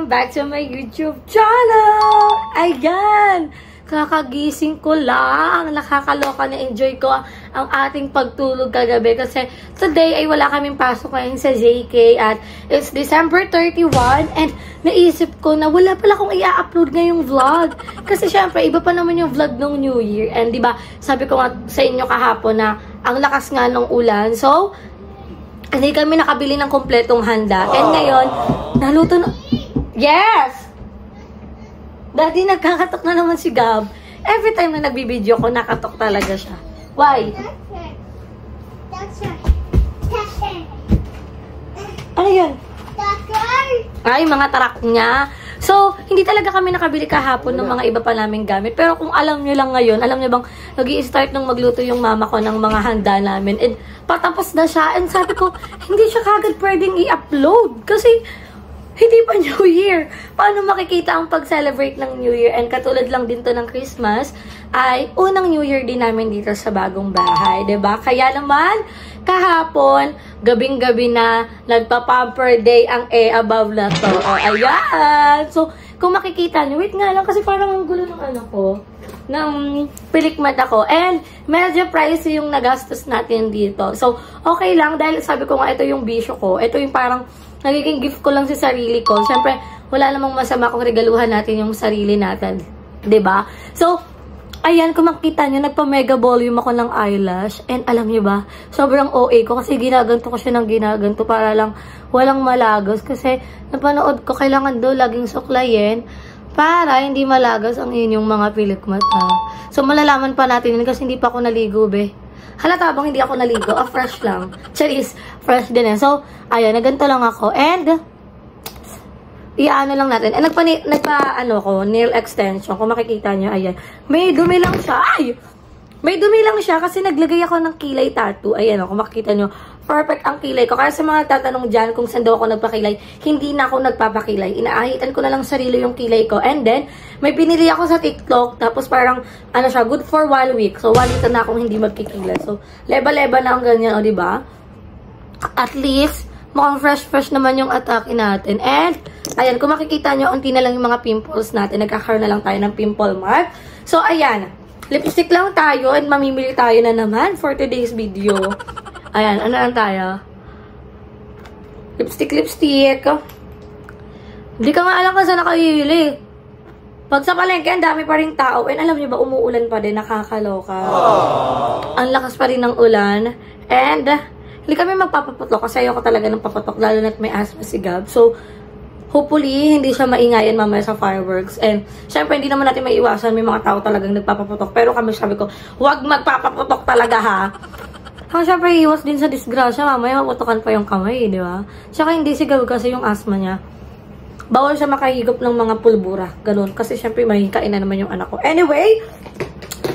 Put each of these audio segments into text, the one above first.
back to my YouTube channel! Ayan! Kakagising ko lang. Nakakaloka na enjoy ko ang ating pagtulog kagabi kasi today ay wala kaming pasok ngayon sa JK at it's December 31 and naisip ko na wala pala akong i-upload ngayong vlog. Kasi syempre, iba pa naman yung vlog ng New Year. And diba, sabi ko nga sa inyo kahapon na ang lakas nga ng ulan. So, hindi kami nakabili ng kompletong handa. And ngayon, naluto na... Yes! Daddy, nagkakatok na naman si Gab. Every time na nagbibideo ko, nakatok talaga siya. Why? Ano yun? Ay, mga tarak niya. So, hindi talaga kami nakabili kahapon ng mga iba pa naming gamit. Pero kung alam nyo lang ngayon, alam nyo bang nag-i-start nung magluto yung mama ko ng mga handa namin. And patapos na siya. And sabi ko, hindi siya kagad pwedeng i-upload. Kasi, hindi pa New Year. Paano makikita ang pag-celebrate ng New Year? And katulad lang din to ng Christmas, ay unang New Year din namin dito sa bagong bahay. 'Di ba? Kaya naman, kahapon, gabing-gabi na, nagpa-pamper day ang above na to. O, ayan! So, kung makikita nyo, wait nga lang, kasi parang ang gulo ng ano ko, ng pilikmat ako. And, medyo pricey yung nagastos natin dito. So, okay lang, dahil sabi ko nga, ito yung bisyo ko. Ito yung parang, nagiging gift ko lang sa sarili ko. Siyempre, wala namang masama kung regaluhan natin yung sarili natin. 'Di ba? So, ayan, kung makita nyo, nagpa-mega volume ako ng eyelash. And alam nyo ba, sobrang OA ko kasi ginaganto ko siya ng ginaganto para lang walang malagos. Kasi napanood ko, kailangan daw laging suklayin para hindi malagos ang inyong mga pilikmata. So, malalaman pa natin yun kasi hindi pa ako naligo, be. Halata bang hindi ako naligo? Fresh lang. Charis, fresh din eh. So, ayan, naganto lang ako. And, iaano lang natin. And nail extension. Kung makikita nyo, ayan. May dumi lang siya. Ay! May dumi lang siya kasi naglagay ako ng kilay tattoo. Ayan, kung makikita nyo, perfect ang kilay ko. Kaya sa mga tatanong dyan kung saan daw ako nagpakilay, hindi na ako nagpapakilay. Inaahitan ko na lang sarili yung kilay ko. And then, may binili ako sa TikTok. Tapos parang, ano siya, good for 1 week. So, 1 week na akong hindi magkikilay. So, leba-leba na ang ganyan, o diba? At least, mukhang fresh-fresh naman yung atake natin. And, ayan, kung makikita nyo, unti na lang yung mga pimples natin. Nagkakaroon na lang tayo ng pimple mark. So, ayan. Lipstick lang tayo and mamimili tayo na naman for today's video. Ayan, ano lang tayo? Lipstick. Hindi ka nga alam kung saan nakahili. Pag sa palengke, ang dami pa rin tao. And alam niyo ba, umuulan pa din, nakakaloka. Ang lakas pa rin ng ulan. And, hindi kami magpapaputok kasi ayoko talaga ng paputok, lalo na't may asthma si Gab. So, hopefully, hindi siya maingayan mamaya sa fireworks. And, syempre, hindi naman natin maiiwasan. May mga tao talagang nagpapaputok. Pero kami, sabi ko, huwag magpapaputok talaga, ha? Kaya, syempre, iwas din sa disgrasya. Mamaya, maputokan pa yung kamay, di ba? Tsaka, hindi siguro kasi yung asthma niya. Bawal siya makahigop ng mga pulbura. Ganun. Kasi, syempre, mahikain na naman yung anak ko. Anyway,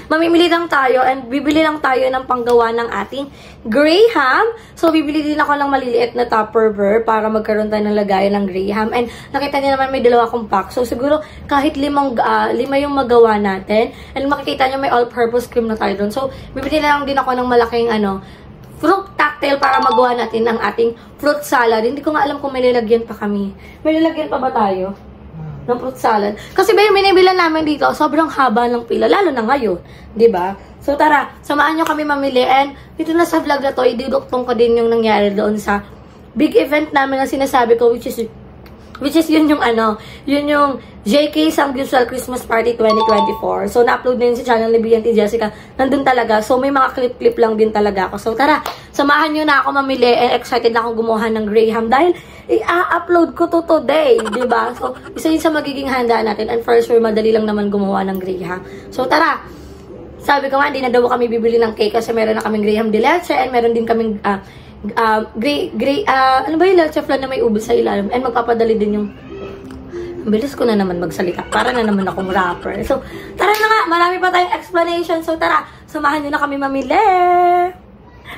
mamimili lang tayo and bibili lang tayo ng panggawa ng ating Graham. So, bibili din ako ng maliliit na Tupperware para magkaroon tayo ng lagayan ng Graham. And nakita niyo naman may 2 akong pack. So, siguro kahit 5 yung magawa natin. And makikita niyo may all-purpose cream na tayo doon. So, bibili na lang din ako ng malaking fruit cocktail para magawa natin ng ating fruit salad. Hindi ko nga alam kung may nilagyan pa kami. May nilagyan pa ba tayo ng fruit salad? Kasi ba yung binibilan namin dito, sobrang haba ng pila, lalo na ngayon, di ba? So tara, samahan nyo kami mamili. And dito na sa vlog na to, ididuktong ko din yung nangyari doon sa big event namin na sinasabi ko, which is yun yung yun yung JK Sanggusal Christmas Party 2024. So, na-upload na yun sa channel ni BNT Jessica. Nandun talaga. So, may mga clip-clip lang din talaga ako. So, tara, samahan nyo na ako mamili. And excited na akong gumawa ng Graham dahil i-upload ko to today. Diba? So, isa yun sa magiging handa natin. And for sure, madali lang naman gumawa ng Graham. So, tara. Sabi ko nga, hindi na daw kami bibili ng cake kasi meron na kaming Graham de leche. And meron din kaming ano ba yung leche flan na may ubod sa ilalim. And magpapadali din yung... Ang bilis ko na naman magsalita. Para na naman akong rapper. So, tara na nga. Marami pa tayong explanation. So, tara. Samahan nyo na kami mamili.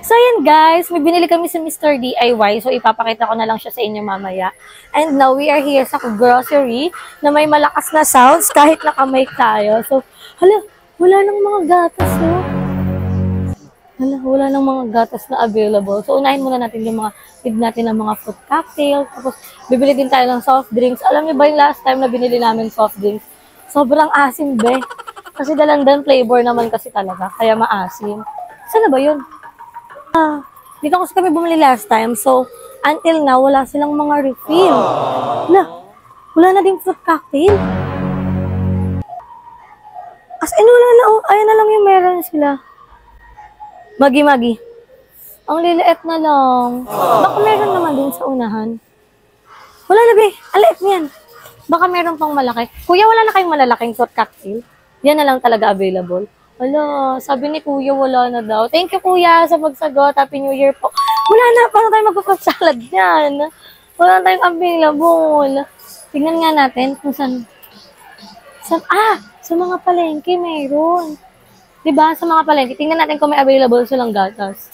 So, ayan guys. May binili kami sa Mr. DIY. So, ipapakita ko na lang siya sa inyo mamaya. And now, we are here sa grocery na may malakas na sounds kahit nakamay tayo. So, hala, wala nang mga gatas, no? Wala nang mga gatas na available. So, unahin muna natin yung mga feed natin ng mga fruit cocktail. Tapos, bibili din tayo ng soft drinks. Alam niyo ba yung last time na binili namin soft drinks? Sobrang asim, be. Kasi dalandan flavor naman kasi talaga. Kaya maasim. Saan na ba yun? Dito kasi kami bumili last time. So, until now, wala silang mga refill. Wala na din fruit cocktail. As in, wala na. Oh, ayun na lang yung meron sila. Magi-magi. Ang liliit na lang. Baka meron naman din sa unahan. Wala na, be. Ang liit niyan. Baka meron pang malaki. Kuya, wala na kayong malalaking fruit cocktail? Yan na lang talaga available. Wala. Sabi ni Kuya, wala na daw. Thank you, Kuya, sa pagsagot. Happy New Year po. Wala na. Paano tayo mag-fruit salad yan? Wala na tayong available. Tingnan nga natin kung saan. Sa mga palengke meron. Diba? Sa mga palengke. Tingnan natin kung may available silang gatas.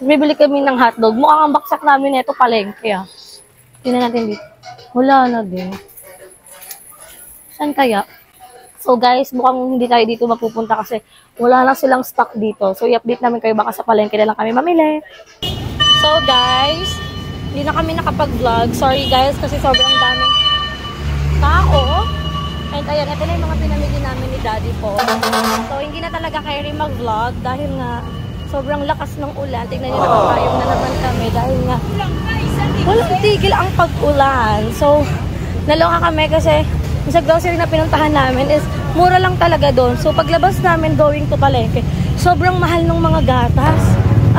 Bibili kami ng hotdog. Mukhang ang baksak namin ito palengke, ah. Tingnan natin dito. Wala na din. Saan kaya? So guys, mukhang hindi tayo dito mapupunta kasi wala na silang stock dito. So i-update namin kayo, baka sa palengke na lang kami mamili. So guys, hindi na kami nakapag-vlog. Sorry guys, kasi sobrang daming tao. And ayan, ito na yung mga pinamili namin ni Daddy po. So hindi na talaga kayo mag-vlog dahil nga sobrang lakas ng ulan. Tignan nyo, nakapayong na naman kami dahil nga walang tigil ang pag-ulan. So, naloka kami kasi sa grocery na pinuntahan namin is mura lang talaga doon. So, paglabas namin going to palengke, sobrang mahal ng mga gatas.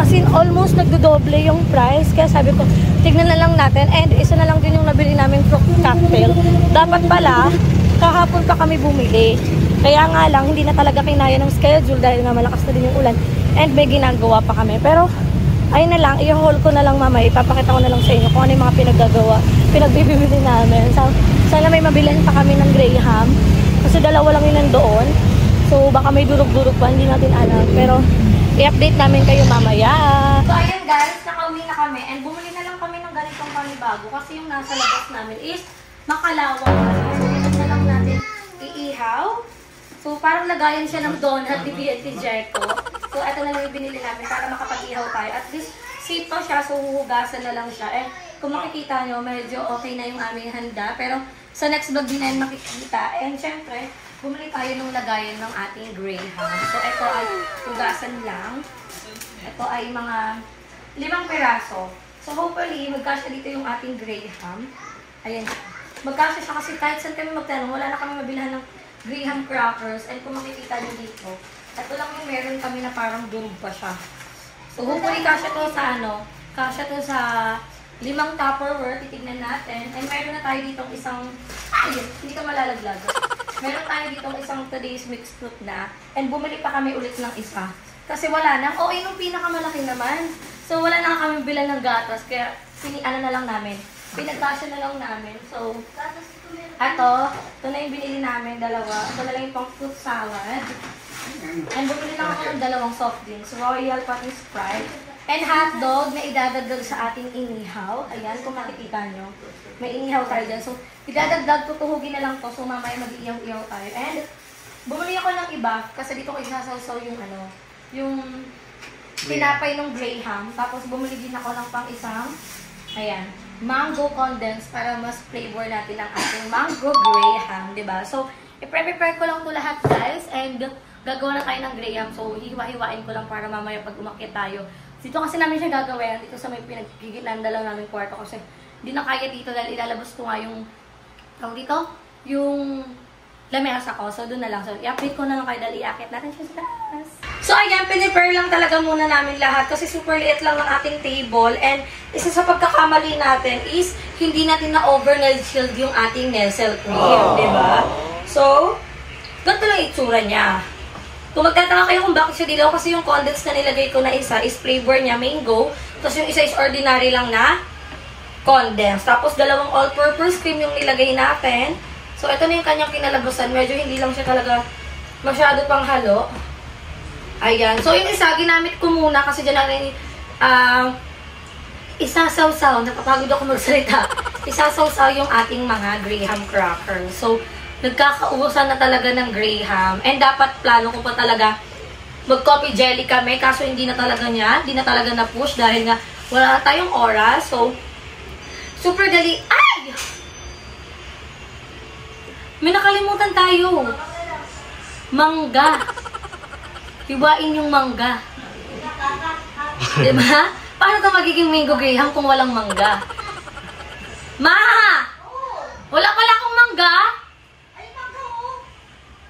As in, almost nagdodoble yung price. Kaya sabi ko, tignan na lang natin. And isa na lang din yung nabili namin fruit cocktail. Dapat pala, kahapon pa kami bumili. Kaya nga lang, hindi na talaga kinaya ng schedule dahil nga malakas na din yung ulan. And may ginagawa pa kami. Pero, ayun na lang, i-haul ko na lang mamaya. Ipapakita ko na lang sa inyo kung ano yung mga pinagbibili namin. So, sana may mabilan pa kami ng Graham. Kasi dalawa lang yun nandoon. So, baka may durog-durog pa, hindi natin alam. Pero, i-update namin kayo mamaya. So, ayun guys, nakauwi na kami. And bumili na lang kami ng ganitong panibago. Kasi yung nasa labas namin is makalawang. So, ito na lang natin iihaw. So, parang lagayan siya ng donut ni B&T Jericho. So, ito na lang yung binili namin para makapag-ihaw tayo. At least, safe pa siya. So, huhugasan na lang siya. Eh, kung makikita nyo, medyo okay na yung aming handa. Pero, sa next vlog din na yun makikita. And, syempre, bumili tayo ng lagayan ng ating Graham. So, ito ay hugasan lang. Ito ay mga 5 piraso. So, hopefully, magkasya dito yung ating Graham. Ayan. Magkasya siya kasi kahit saan kami magtanong, wala na kami mabilhan ng Graham crackers. And kung makikita nyo dito, ito lang yung meron kami na parang durog pa siya. So, hopefully, kasya to sa kasya to sa 5 Tupperware. Titignan natin. And meron na tayo ditong isang, hindi ka malalaglag. Meron tayo ditong isang today's mixed fruit na. And bumili pa kami ulit ng isa. Kasi wala na. O, yung pinakamalaki naman. So, wala na kami bilan ng gatas. Kaya, ano na lang namin. Pinagkasya na lang namin. So, ito na yung binili namin, dalawa. Ito na lang yung pang fruit salad. And bumili lang ako ng 2 soft drinks. Royal pati Sprite. And hotdog na idadagdag sa ating inihaw. Ayan, kung makikita nyo. May inihaw tayo dyan. So, idadagdag, tutuhugin na lang to. So, mamaya mag-iyaw-iyaw tayo. And, bumili ako ng iba. Kasi dito ko isasawsaw yung tinapay ng Graham. Tapos, bumili din ako ng pang isang, ayan, mango condensed para mas flavor natin ang ating mango Graham, diba? So, i-prepare ko lang ito lahat, guys. And, gagawa na tayo ng Graham. So, hiwa-hiwain ko lang para mamaya pag umakyat tayo. Dito kasi namin siya gagawin. Dito sa may pinaggigilan lang namin kwarto kasi hindi na kaya dito dahil ilalabas ko nga yung yung lamesa ko. So, doon na lang. So, i-update ko na lang kayo dahil i-akit natin siya sa taas. So, ayan, pinipare lang talaga muna namin lahat kasi super liit lang ng ating table. And, isa sa pagkakamali natin is hindi natin na-overnight shield yung ating Nestle cream, diba? So, ganito lang itsura niya. Kung magtataka kayo kung bakit siya dilaw, kasi yung condensed na nilagay ko na isa is flavor niya mango. Tapos yung isa is ordinary lang na condensed. Tapos 2 all-purpose cream yung nilagay natin. So ito na yung kanyang kinalabasan. Medyo hindi lang siya talaga masyado pang halo. Ayan. So yung isa, ginamit ko muna kasi dyan natin isasaw-saw. Napapagod ako magsalita. Isasaw-saw yung ating mga Graham crackers. So, nagkakaubusan na talaga ng Graham. And dapat plano ko pa talaga mag-coffee jelly kami. Kaso hindi na talaga na-push dahil nga wala na tayong oras. So, super dali. Ay! May nakalimutan tayo. Mangga. Hiwain yung mangga. Diba? Paano ito magiging mango graham kung walang mangga? Ma! Wala pala akong mangga?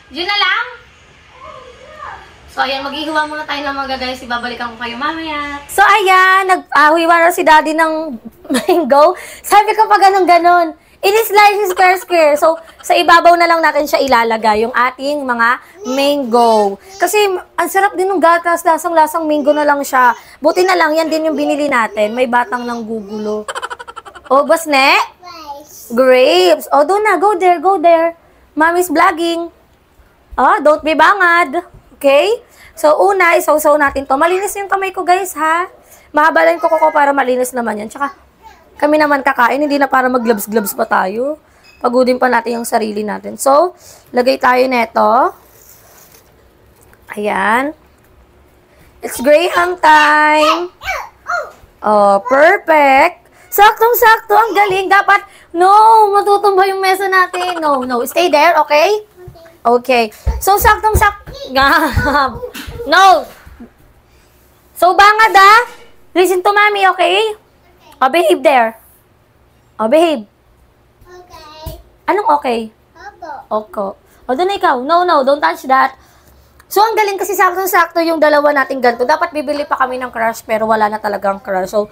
Yun na lang? So, ayan, maghihiwa muna tayo ng mangga, guys. Ibabalikan ko kayo mamaya. So, ayan, nag-hiwa na si daddy ng mango. Sabi ko pa ganun-ganon. Ini-slice square-square. So, sa ibabaw na lang natin siya ilalagay, yung ating mga mango. Kasi, ang sarap din ng gatas. Lasang-lasang mango na lang siya. Buti na lang, yan din yung binili natin. May batang ng gugulo. O, Basne? Grapes. O, doon na. Go there, go there. Mommy's vlogging. Oh, don't be bangad. Okay? So, una, isaw-saw natin to. Malinis yung kamay ko, guys, ha? Mahabalan ko para malinis naman yan. Tsaka, kami naman kakain, hindi na para mag-gloves-gloves pa tayo. Pagudin pa natin yung sarili natin. So, lagay tayo neto. Ayan. It's Graham time. Oh, perfect. Saktong-sakto, ang galing. Dapat, no, matutumba yung mesa natin. No, no, stay there, okay? Okay. So, saktong-sakto. No. So, bangad ah. Listen to mommy, okay? Oh, behave there. Oh, behave. Okay. Anong okay? Opo. Oko. O, doon na ikaw. No, no, don't touch that. So, ang galing kasi sakto-sakto yung dalawa nating ganito. Dapat bibili pa kami ng crush, pero wala na talagang crush. So,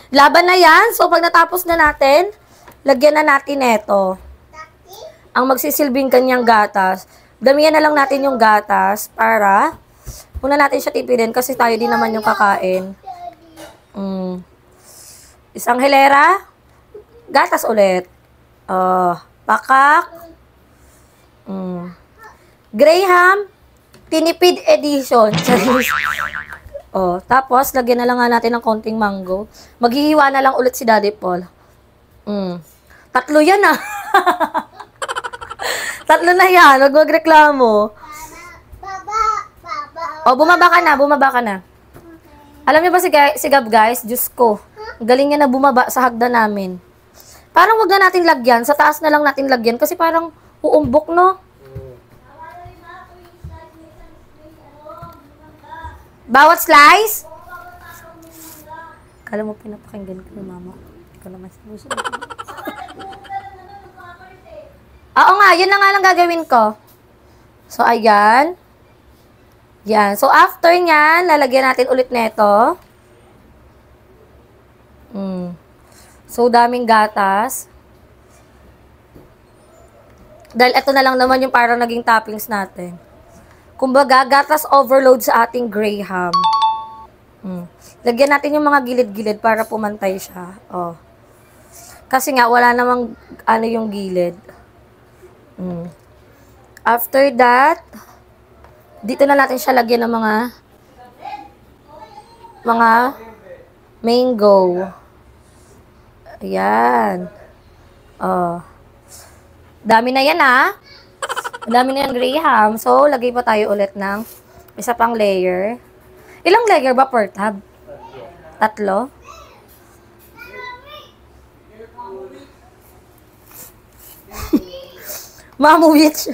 laban na yan. So, pag natapos na natin, lagyan na natin ito. Ang magsisilbing kanyang gatas. Damihan na lang natin yung gatas para una natin siya tipidin kasi tayo din naman yung kakain. Isang hilera. Gatas ulit. Pakak. Graham. Tinipid edition. Tapos, lagyan na lang nga natin ng konting mango. Maghihiwa na lang ulit si Daddy Paul. Tatlo yan ah. Tatlo na yan. Huwag magreklamo. Bumaba ka na. Bumaba ka na. Alam niyo ba si Gab, guys? Diyos ko. Galing niya na bumaba sa hagdan namin. Parang wag na natin lagyan. Sa taas na lang natin lagyan. Kasi parang uumbok, no? Bawat slice? Kala mo pinapakinggan ko ni mama. Ikaw naman sinusunod. Oo nga, yun na nga lang gagawin ko. So, ayan. Yan. So, after nyan, lalagyan natin ulit neto. So, daming gatas. Dahil ito na lang naman yung parang naging toppings natin. Kumbaga, gatas overload sa ating Graham. Lagyan natin yung mga gilid-gilid para pumantay siya. Kasi nga, wala namang yung gilid. After that, dito na natin siya lagyan ng mga mango. Ayan. Dami na yan ah. Dami na yan Graham. So, lagay pa tayo ulit ng isa pang layer. Ilang layer ba per tab? 3? Mamu witch.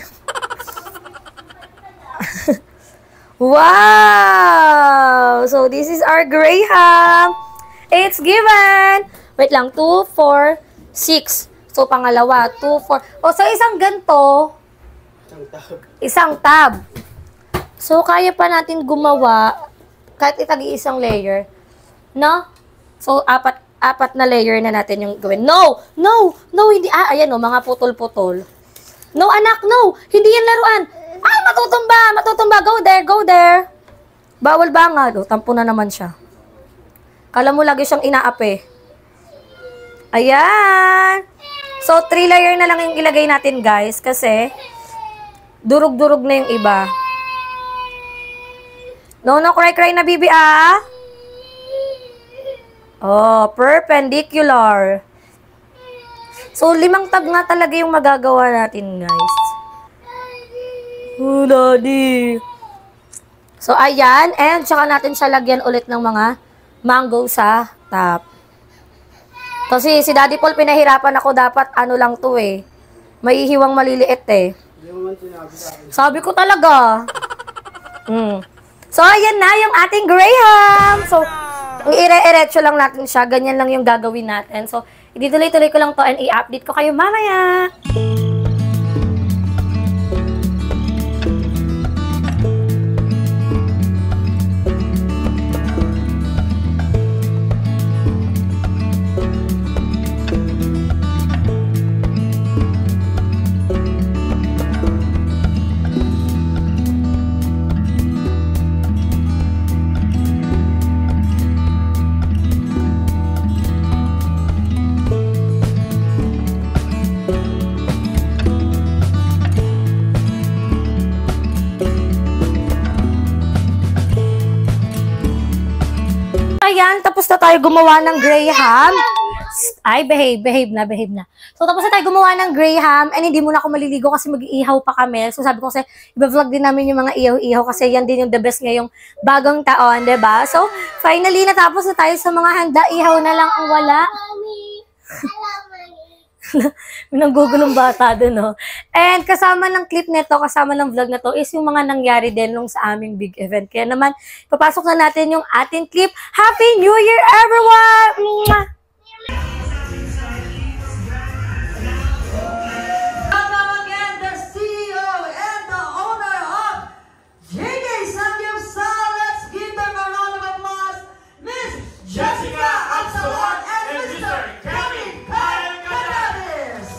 Wow! So, this is our Graham. It's given. Wait lang. 2, 4, 6. So, pangalawa. 2, 4. So, isang ganto. Isang tab. So, kaya pa natin gumawa kahit itagi-isang layer. No? So, apat na layer na natin yung gawin. No! No! No! Hindi. Ayan o. Mga putol-putol. No, anak. No! Hindi yan laruan. Ay, matutumba! Matutumba! Go there! Go there! Bawal ba nga? Tampo na naman siya. Kala mo lagi siyang inaapi. Ayan! So, 3 layer na lang yung ilagay natin, guys. Kasi, durug-durug na yung iba. No, cry na, bibi, ah! Perpendicular. So, 5 tab nga talaga yung magagawa natin, guys. Daddy. So, ayan. And tsaka natin siya lagyan ulit ng mga mango sa top. Kasi si Daddy Paul, pinahirapan ako. Dapat ano lang to eh. May hiwang maliliit eh. Sabi ko talaga. So, ayan na yung ating Graham. So, i-ire-eretso lang natin siya. Ganyan lang yung gagawin natin. So, ituloy-tuloy ko lang to and i-update ko kayo mamaya. Ayan, tapos na tayo gumawa ng Graham. Ay, behave na. So, tapos na tayo gumawa ng Graham and hindi muna ako maliligo kasi mag-iihaw pa kami. So, sabi ko kasi, i-vlog din namin yung mga ihaw-ihaw kasi yan din yung the best ngayong bagong taon, diba? So, finally, natapos na tayo sa mga handa. Ihaw na lang ang wala. Nanggugulong bata din, no? And kasama ng clip nito, kasama ng vlog na to, is yung mga nangyari din nung sa aming big event. Kaya naman, papasok na natin yung ating clip. Happy New Year, everyone! Mwah! Welcome again, the CEO and the owner of JJ Samgyeopsal. Let's give them a round of applause, Miss Jessica Absalon and Mr. Kevin Canavis.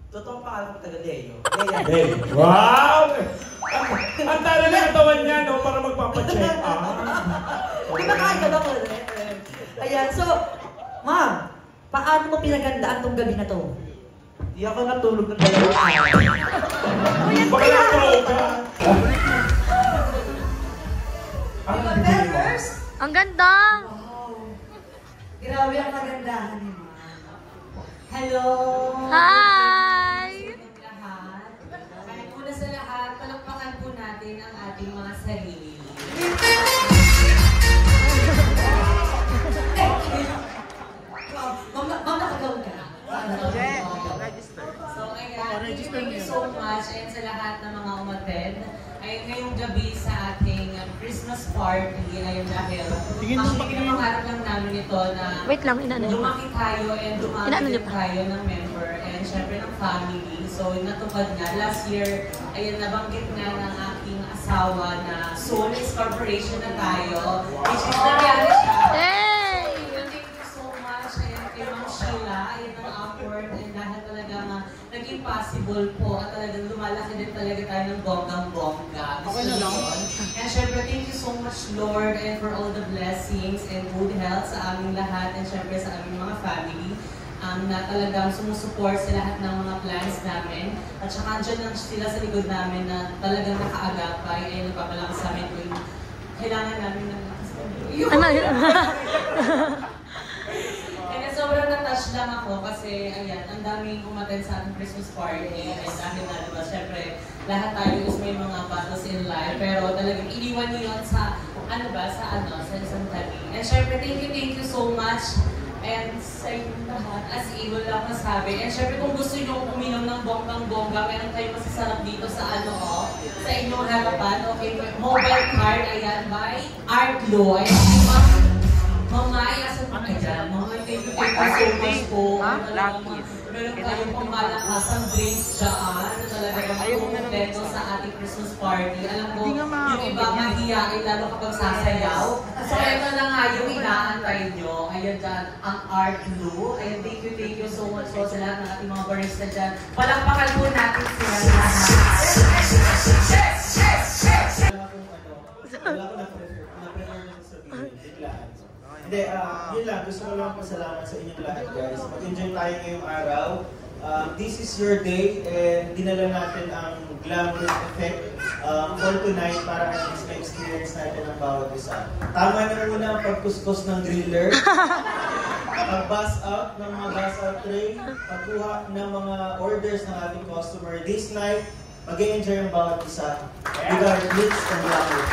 Totoo pa alam ko taga Leo. Wow! Ang tala ng katawan niya, no? Para magpapacheck up. Di ba kaya na ko? Ayan, so, ma'am, paano mo pinagandaan tong gabi na to? Di ako natulog ng dalawang araw. Baka natulog ka. Ang ganda! Grabe ang kagandahan ni ma'am. Hello! Hi! Lahat. Kaya una sa lahat, palakpakan po natin ang ating mga sarili. Ma'am, nakagawin ka na. So, ayan, thank you so much and sa lahat ng mga umattend. Ay ngayong gabi sa ating Christmas party, ayun dahil actually pangarap lang namin ito na Wait lang, inaano niyo pa? lumaki tayo and Inaano dumami niyo din pa? tayo ng member and syempre ng family. So natupad nga. Last year, ayun nabanggit nga ng aking asawa na Solis Corporation na tayo, which is nangyari siya. Hey! Thank you so much and kay Ma'am Sheila, ayun ang awkward and dahil talagang naging possible po at talagang lumalaki din talaga tayo ng bonggang-bongga. Okay na lang. And syempre, thank you so much Lord and for all the blessings and good health sa aming lahat and syempre sa aming mga family na talagang sumusuport sa lahat ng mga plans namin. At saka andyan lang sila sa likod namin na talagang nakaagapay ay nagpapalakas sa amin kung kailangan namin ng Ano yun? And sobrang na-touch lang ako kasi, ayan, ang daming umattend sa ating Christmas party. And dahil na, diba, syempre, lahat tayo is may mga battles in life. Pero talagang iniwan niyo yun sa, sa isang tabi. And syempre, thank you so much. And sa inyong lahat, as in, wala lang masabi. And syempre kung gusto nyo uminom ng bonggang-bongga, meron kayong masasarap dito sa sa inyong harapan. Okay, mobile card, ayan, by Artlo. Ayan, Mamay, asan pa kayo? Mamay, thank you so much po. Meron kayong pangmalakasang drinks dyan na talaga kompleto sa ating Christmas party. Alam mo, yung iba mahiyain lalo kapag sasayaw. So, ito na nga yung inaantay nyo. Ayan dyan, ang Art Blue. Ayan, thank you so much po sa lahat ng ating mga barista dyan. Palakpakan po natin sila lahat. Wala ko na-prefer na sabihin, biglaan. Hindi, yun lang. Gusto ko lang pasalamat sa inyong lahat, guys. Mag-enjoy tayo ngayong araw. This is your day, and dinala natin ang glamorous effect for tonight para at least ma-experience natin ang bawat isa. Tama na muna ang pagkuskus ng griller, pag-bus up ng mga bus up tray, pagkuha ng mga orders ng ating customer. This night, mag-enjoy ang bawat isa with our glitz and glamour.